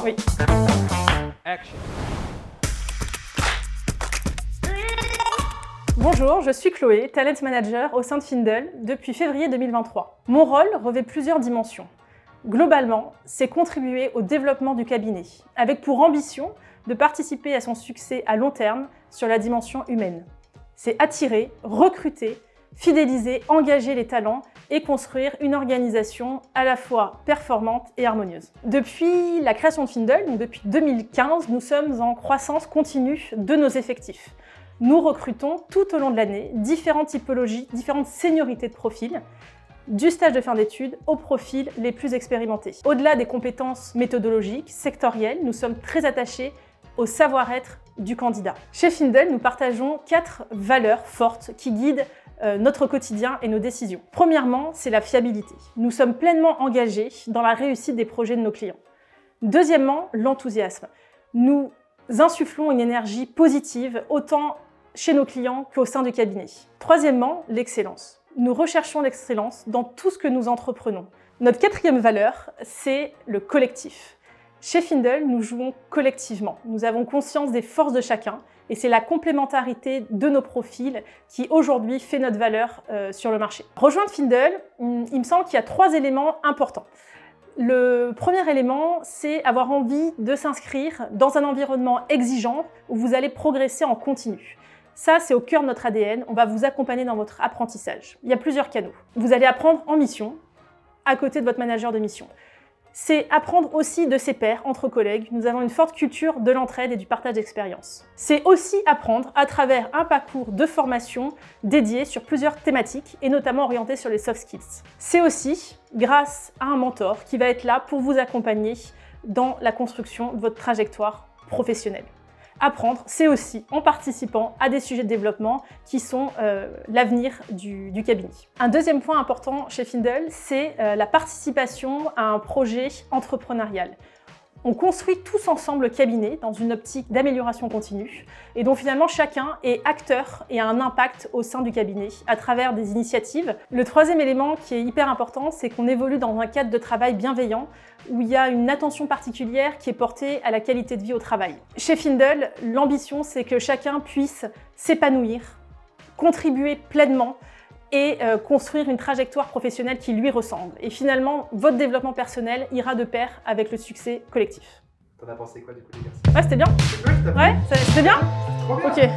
Oui. Action. Bonjour, je suis Chloé, Talent Manager au sein de Findel depuis février 2023. Mon rôle revêt plusieurs dimensions. Globalement, c'est contribuer au développement du cabinet, avec pour ambition de participer à son succès à long terme sur la dimension humaine. C'est attirer, recruter, fidéliser, engager les talents et construire une organisation à la fois performante et harmonieuse. Depuis la création de Findel, donc depuis 2015, nous sommes en croissance continue de nos effectifs. Nous recrutons tout au long de l'année différentes typologies, différentes seniorités de profils, du stage de fin d'études aux profils les plus expérimentés. Au-delà des compétences méthodologiques, sectorielles, nous sommes très attachés au savoir-être du candidat. Chez Findel, nous partageons 4 valeurs fortes qui guident notre quotidien et nos décisions. Premièrement, c'est la fiabilité. Nous sommes pleinement engagés dans la réussite des projets de nos clients. Deuxièmement, l'enthousiasme. Nous insufflons une énergie positive autant chez nos clients qu'au sein du cabinet. Troisièmement, l'excellence. Nous recherchons l'excellence dans tout ce que nous entreprenons. Notre 4e valeur, c'est le collectif. Chez Findel, nous jouons collectivement. Nous avons conscience des forces de chacun et c'est la complémentarité de nos profils qui aujourd'hui fait notre valeur sur le marché. Rejoindre Findel, il me semble qu'il y a 3 éléments importants. Le premier élément, c'est avoir envie de s'inscrire dans un environnement exigeant où vous allez progresser en continu. Ça, c'est au cœur de notre ADN. On va vous accompagner dans votre apprentissage. Il y a plusieurs canaux. Vous allez apprendre en mission, à côté de votre manager de mission. C'est apprendre aussi de ses pairs, entre collègues. Nous avons une forte culture de l'entraide et du partage d'expériences. C'est aussi apprendre à travers un parcours de formation dédié sur plusieurs thématiques et notamment orienté sur les soft skills. C'est aussi grâce à un mentor qui va être là pour vous accompagner dans la construction de votre trajectoire professionnelle. Apprendre, c'est aussi en participant à des sujets de développement qui sont l'avenir du cabinet. Un deuxième point important chez Findel, c'est la participation à un projet entrepreneurial. On construit tous ensemble le cabinet dans une optique d'amélioration continue et dont finalement chacun est acteur et a un impact au sein du cabinet à travers des initiatives. Le 3e élément qui est hyper important, c'est qu'on évolue dans un cadre de travail bienveillant où il y a une attention particulière qui est portée à la qualité de vie au travail. Chez Findel, l'ambition, c'est que chacun puisse s'épanouir, contribuer pleinement et construire une trajectoire professionnelle qui lui ressemble. Et finalement, votre développement personnel ira de pair avec le succès collectif. T'en as pensé quoi du coup, les garçons? Ouais, c'était bien. C'est toi qui t'as plu? Ouais, c'était bien. Trop bien. Ok.